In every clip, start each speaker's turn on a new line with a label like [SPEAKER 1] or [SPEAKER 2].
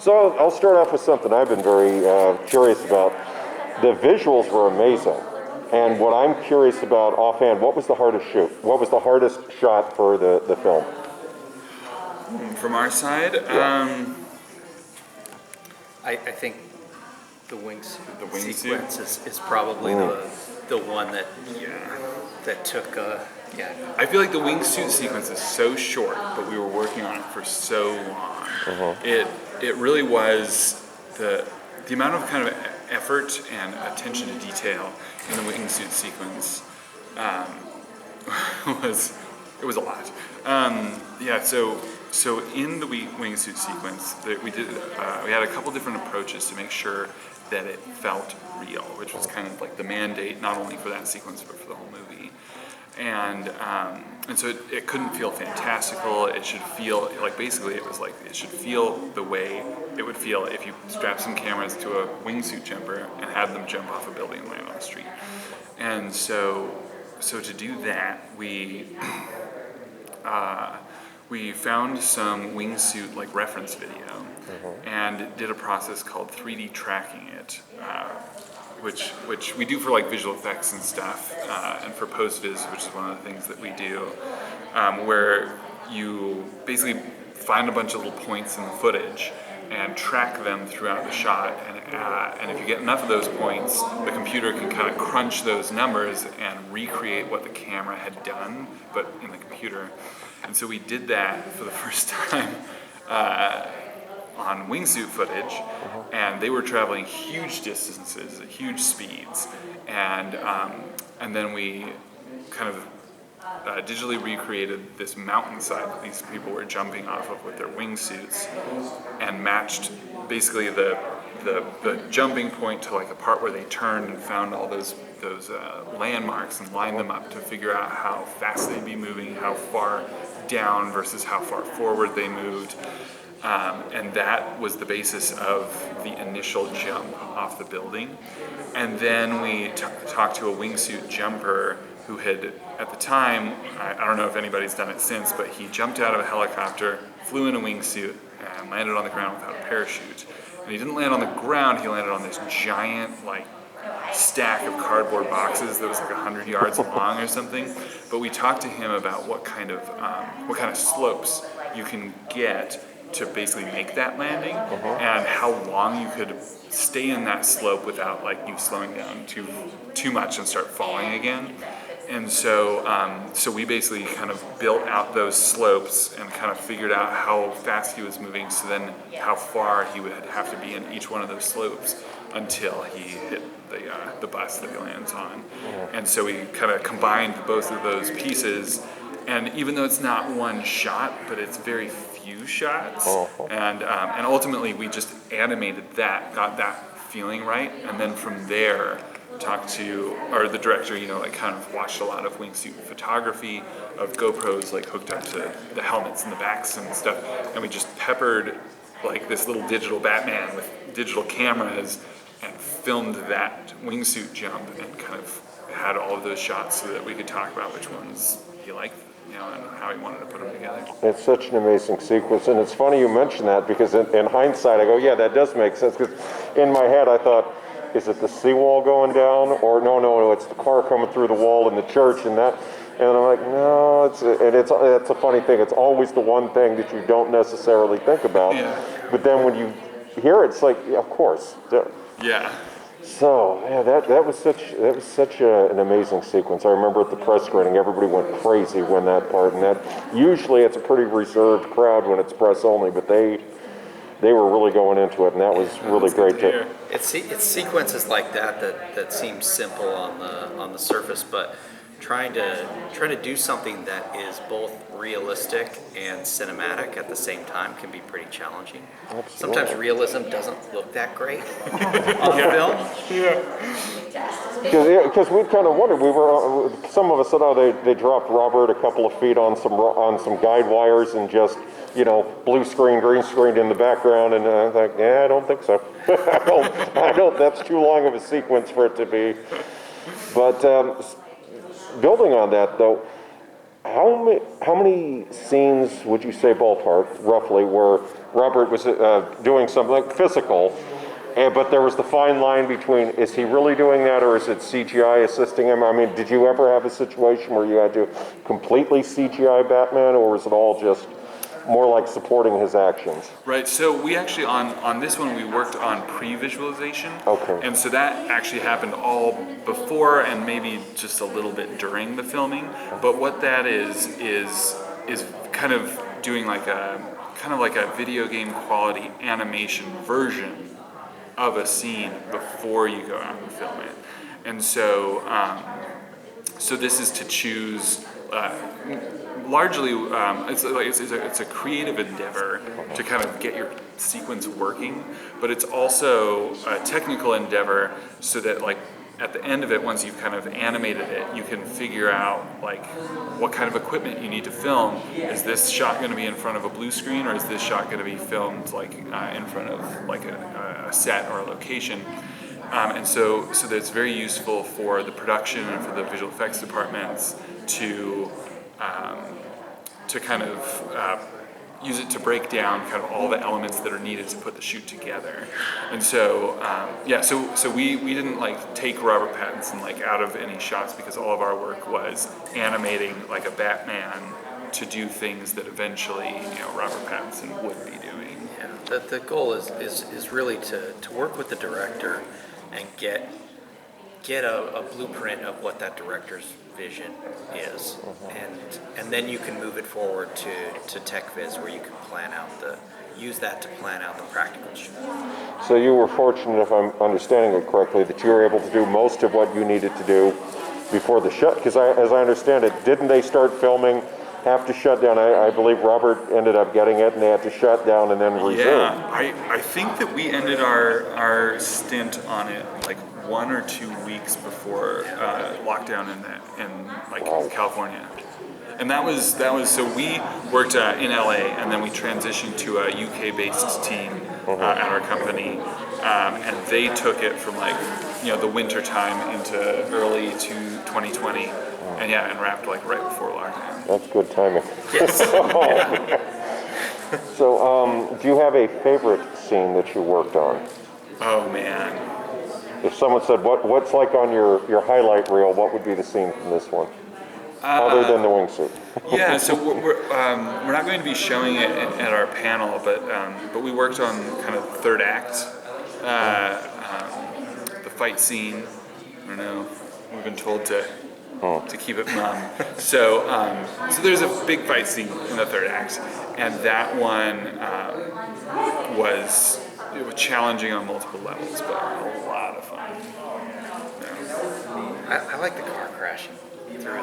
[SPEAKER 1] So I'll start off with something I've been very curious about. The visuals were amazing. And what I'm curious about offhand, what was the hardest shoot? What was the hardest shot for the film?
[SPEAKER 2] From our side,
[SPEAKER 3] I think the wings sequence
[SPEAKER 2] suit
[SPEAKER 3] is probably the one that took
[SPEAKER 2] I feel like the wingsuit sequence is so short, but we were working on it for so long. It really was the amount of kind of effort and attention to detail in the wingsuit sequence was a lot. So in the wingsuit sequence, we had a couple different approaches to make sure that it felt real, which was kind of like the mandate, not only for that sequence but for the whole movie. And so it couldn't feel fantastical. It should feel like, basically it was like, it should feel the way it would feel if you strapped some cameras to a wingsuit jumper and had them jump off a building and land on the street. And so to do that, we found some wingsuit like reference video and did a process called 3D tracking it, which we do for like visual effects and stuff, and for post-viz, which is one of the things that we do, where you basically find a bunch of little points in the footage and track them throughout the shot, and if you get enough of those points, the computer can kind of crunch those numbers and recreate what the camera had done, but in the computer. And so we did that for the first time on wingsuit footage, and they were traveling huge distances at huge speeds, and then we kind of digitally recreated this mountainside that these people were jumping off of with their wingsuits, and matched basically the jumping point to like a part where they turned and found all those landmarks and lined them up to figure out how fast they'd be moving, how far down versus how far forward they moved. And that was the basis of the initial jump off the building. And then we talked to a wingsuit jumper who had, at the time, I don't know if anybody's done it since, but he jumped out of a helicopter, flew in a wingsuit, and landed on the ground without a parachute. And he didn't land on the ground, he landed on this giant, like, stack of cardboard boxes that was like 100 yards long or something. But we talked to him about what kind of slopes you can get to basically make that landing, and how long you could stay in that slope without like you slowing down too much and start falling again. And so we basically kind of built out those slopes and kind of figured out how fast he was moving, so then how far he would have to be in each one of those slopes until he hit the bus that he lands on. And so we kind of combined both of those pieces, and even though it's not one shot, but it's very few shots, and ultimately we just animated that, got that feeling right, and then from there talked to, or the director, like kind of watched a lot of wingsuit photography of GoPros like hooked up to the helmets and the backs and stuff, and we just peppered like this little digital Batman with digital cameras and filmed that wingsuit jump and kind of had all of those shots so that we could talk about which ones he liked, and how he wanted to put them together.
[SPEAKER 1] It's such an amazing sequence, and it's funny you mention that, because in hindsight I go, yeah, that does make sense, because in my head I thought, is it the seawall going down, or no, it's the car coming through the wall in the church, and I'm like, no, it's a funny thing, it's always the one thing that you don't necessarily think about, but then when you hear it, it's like, yeah, of course.
[SPEAKER 2] Yeah.
[SPEAKER 1] So, yeah, that was such an amazing sequence. I remember at the press screening, everybody went crazy when that part, and that usually it's a pretty reserved crowd when it's press only, but they were really going into it, and that was really great too.
[SPEAKER 3] It's sequences like that seem simple on the surface, but trying to do something that is both realistic and cinematic at the same time can be pretty challenging.
[SPEAKER 1] Absolutely.
[SPEAKER 3] Sometimes realism doesn't look that great on film.
[SPEAKER 1] Because we kind of wondered. Some of us said, oh, they dropped Robert a couple of feet on some guide wires and just blue screen, green screened in the background, and I thought, yeah, I don't think so. I don't. That's too long of a sequence for it to be. But building on that, though, how many scenes would you say ballpark, roughly, where Robert was doing something like physical, but there was the fine line between, is he really doing that or is it CGI assisting him? I mean, did you ever have a situation where you had to completely CGI Batman, or was it all just more like supporting his actions?
[SPEAKER 2] Right, so we actually, on this one, we worked on pre-visualization.
[SPEAKER 1] Okay.
[SPEAKER 2] And so that actually happened all before and maybe just a little bit during the filming. But what that is kind of doing like a video game quality animation version of a scene before you go out and film it. And so, so this is to choose, largely, it's a creative endeavor to kind of get your sequence working, but it's also a technical endeavor so that like at the end of it, once you've kind of animated it, you can figure out like what kind of equipment you need to film. Is this shot going to be in front of a blue screen, or is this shot going to be filmed like in front of like a set or a location? And so that's very useful for the production and for the visual effects departments to kind of use it to break down kind of all the elements that are needed to put the shoot together. And so, so we didn't like take Robert Pattinson like out of any shots, because all of our work was animating like a Batman to do things that eventually, Robert Pattinson would be doing.
[SPEAKER 3] Yeah, the goal is really to work with the director and get a blueprint of what that director's vision is, and then you can move it forward to tech viz, where you can use that to plan out the practical shoot.
[SPEAKER 1] So you were fortunate, if I'm understanding it correctly, that you were able to do most of what you needed to do before the shut, because as I understand it, didn't they start filming, have to shut down? I believe Robert ended up getting it and they had to shut down and then resume.
[SPEAKER 2] Yeah, I think that we ended our stint on it like 1 or 2 weeks before lockdown in California. And that was so we worked in LA, and then we transitioned to a UK-based team at our company, and they took it from like the winter time into early to 2020, and wrapped like right before lockdown.
[SPEAKER 1] That's good timing.
[SPEAKER 3] Yes.
[SPEAKER 1] So, do you have a favorite scene that you worked on?
[SPEAKER 2] Oh man.
[SPEAKER 1] If someone said, what's like on your highlight reel, what would be the scene from this one? Other than the wingsuit.
[SPEAKER 2] Yeah, so we're not going to be showing it at our panel, but we worked on kind of third act, the fight scene. I don't know. We've been told to keep it mum. So there's a big fight scene in the third act, and that one was challenging on multiple levels, but a lot of fun. Yeah.
[SPEAKER 3] I like the car crashing
[SPEAKER 2] through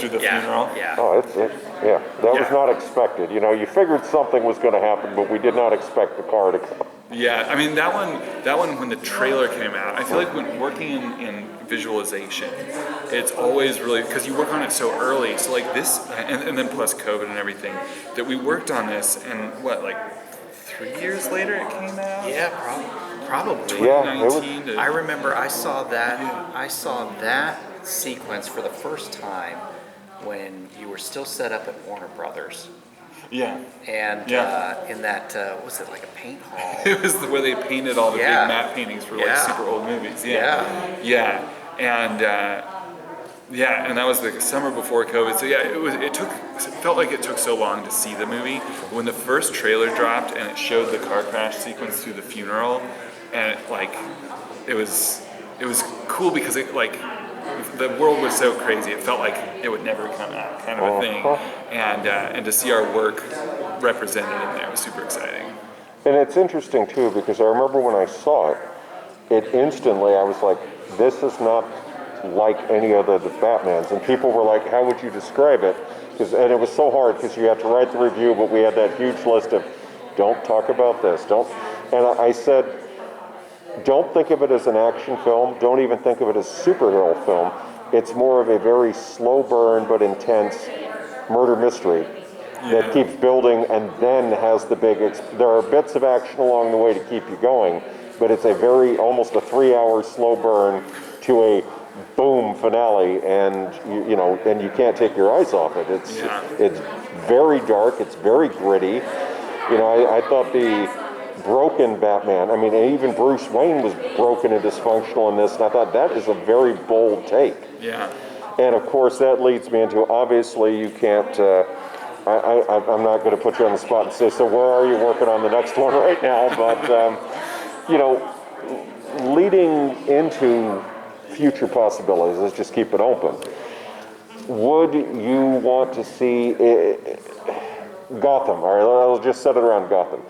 [SPEAKER 2] the funeral.
[SPEAKER 3] Yeah.
[SPEAKER 1] Oh, that was not expected. You figured something was going to happen, but we did not expect the car to come.
[SPEAKER 2] Yeah, I mean that one when the trailer came out, I feel like when working in visualization, it's always really, because you work on it so early, so like this, and then plus COVID and everything, that we worked on this, and like 3 years later it came out?
[SPEAKER 3] Yeah, probably.
[SPEAKER 1] Yeah,
[SPEAKER 2] 2019
[SPEAKER 3] I remember I saw that sequence for the first time when you were still set up at Warner Brothers.
[SPEAKER 2] Yeah.
[SPEAKER 3] And in that, what was it, like a paint hall?
[SPEAKER 2] It was where they painted all the big matte paintings for like super old movies. Yeah. And that was the summer before COVID. So it felt like it took so long to see the movie. When the first trailer dropped and it showed the car crash sequence through the funeral, and it was cool because the world was so crazy. It felt like it would never come out, kind of a thing. And to see our work represented in there was super exciting.
[SPEAKER 1] And it's interesting too, because I remember when I saw it instantly I was like, this is not like any other of the Batmans. And people were like, how would you describe it? And it was so hard because you had to write the review, but we had that huge list of, don't talk about this, don't. And I said, don't think of it as an action film. Don't even think of it as a superhero film. It's more of a very slow burn but intense murder mystery that keeps building and then has the big. There are bits of action along the way to keep you going, but it's a very almost a 3-hour slow burn to a boom finale, and you know, and you can't take your eyes off it. It's very dark. It's very gritty. You know, I thought the broken Batman. I mean, even Bruce Wayne was broken and dysfunctional in this, and I thought that is a very bold take.
[SPEAKER 2] Yeah.
[SPEAKER 1] And of course, that leads me into, obviously, you can't. I'm not going to put you on the spot and say, so where are you working on the next one right now? But you know, leading into future possibilities, let's just keep it open. Would you want to see Gotham? All right, I'll just set it around Gotham.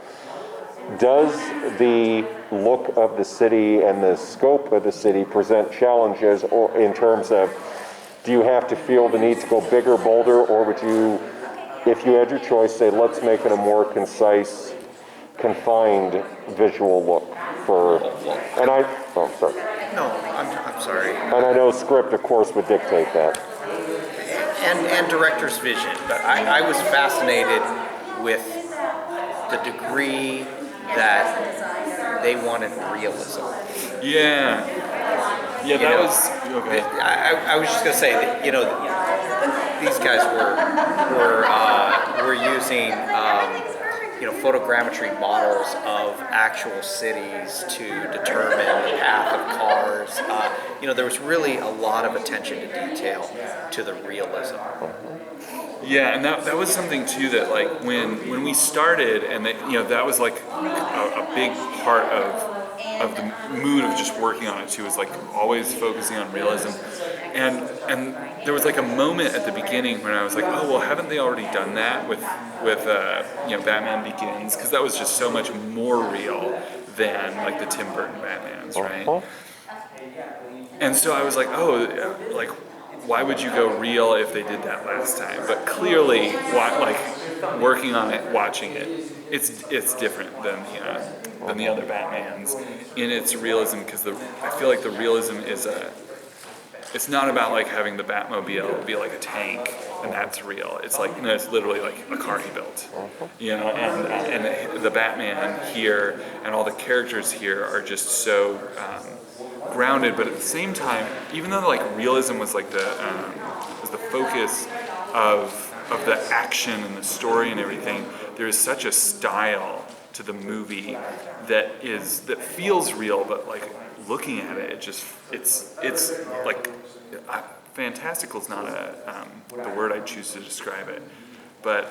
[SPEAKER 1] Does the look of the city and the scope of the city present challenges, or in terms of, do you have to feel the need to go bigger, bolder, or would you, if you had your choice, say, let's make it a more concise, confined visual look for, and oh, sorry.
[SPEAKER 3] No, I'm sorry.
[SPEAKER 1] And I know script, of course, would dictate that.
[SPEAKER 3] And director's vision. But I was fascinated with the degree that they wanted realism.
[SPEAKER 2] Yeah. Yeah, that was okay.
[SPEAKER 3] I was just gonna say that, you know, these guys were using you know, photogrammetry models of actual cities to determine the path of cars. You know, there was really a lot of attention to detail to the realism.
[SPEAKER 2] Yeah, and that was something too that, like, when we started, and that, you know, that was like a big part of the mood of just working on it too, is like always focusing on realism. And there was like a moment at the beginning when I was like, oh well, haven't they already done that with you know, Batman Begins? Because that was just so much more real than like the Tim Burton Batmans, right? And so I was like, oh, like, why would you go real if they did that last time? But clearly, like, working on it, watching it, it's different than the other Batmans in its realism, because I feel like the realism is it's not about like having the Batmobile be like a tank and that's real. It's like, you know, it's literally like a car he built, you know. And the Batman here and all the characters here are just so grounded, but at the same time, even though like realism was like the focus of the action and the story and everything, there is such a style to the movie that feels real, but like looking at it, it's like fantastical is not the word I'd choose to describe it, but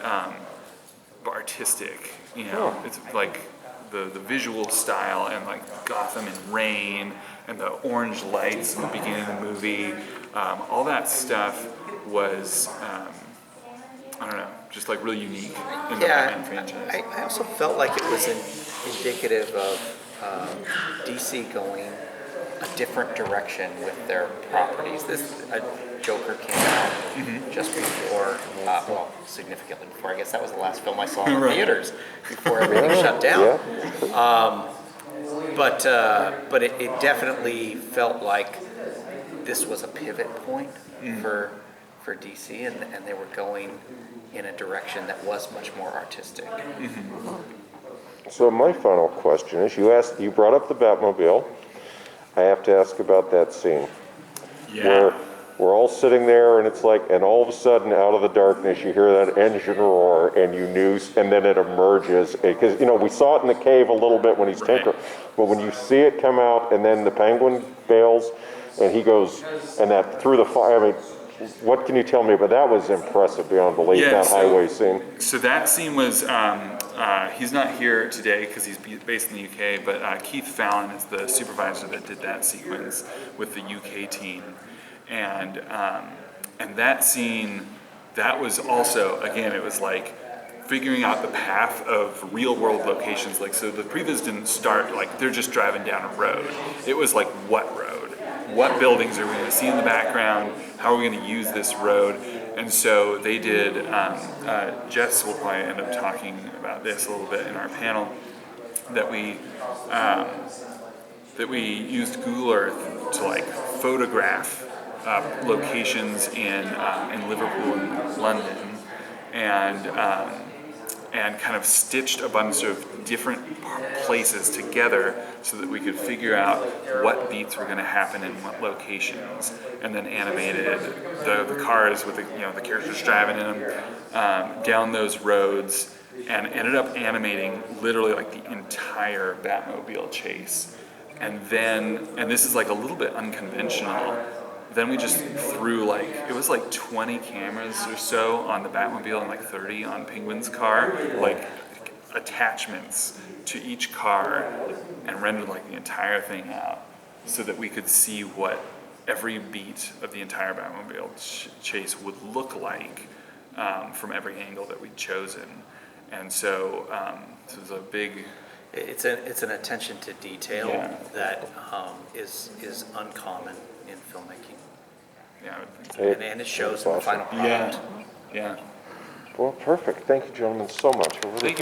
[SPEAKER 2] artistic, you know. It's like the visual style, and like Gotham in rain and the orange lights in the beginning of the movie, all that stuff was I don't know, just like really unique in the Batman franchise.
[SPEAKER 3] I also felt like it was indicative of DC going a different direction with their properties. Joker came out just before, well, significantly before. I guess that was the last film I saw in the theaters before everything shut down. But it definitely felt like this was a pivot point for DC, and they were going in a direction that was much more artistic.
[SPEAKER 1] So my final question is, you brought up the Batmobile. I have to ask about that scene. Where we're all sitting there, and it's like, and all of a sudden, out of the darkness, you hear that engine roar, and and then it emerges. Because, you know, we saw it in the cave a little bit when he's tinkering, but when you see it come out, and then the Penguin bails, and he goes, and that through the fire, I mean, what can you tell me? But that was impressive beyond belief, that highway scene.
[SPEAKER 2] So that scene was, he's not here today because he's based in the UK, but Keith Fallon is the supervisor that did that sequence with the UK team. And that scene, that was also, again, it was like figuring out the path of real world locations. Like, so the previs didn't start, like, they're just driving down a road. It was like, what road? What buildings are we going to see in the background? How are we going to use this road? And so they did, Jess will probably end up talking about this a little bit in our panel, that we used Google Earth to like photograph locations in Liverpool and London, and and kind of stitched a bunch of different places together so that we could figure out what beats were going to happen in what locations, and then animated the cars with the characters driving in them down those roads, and ended up animating literally like the entire Batmobile chase. And this is like a little bit unconventional. Then we just threw it was like 20 cameras or so on the Batmobile and like 30 on Penguin's car, like attachments to each car, and rendered like the entire thing out so that we could see what every beat of the entire Batmobile chase would look like from every angle that we'd chosen. And so this was a big...
[SPEAKER 3] It's an attention to detail that is uncommon in filmmaking.
[SPEAKER 2] Yeah, I would think so.
[SPEAKER 3] And it shows in the final product.
[SPEAKER 2] Yeah.
[SPEAKER 1] Well, perfect. Thank you, gentlemen, so much. I really
[SPEAKER 2] Thank you.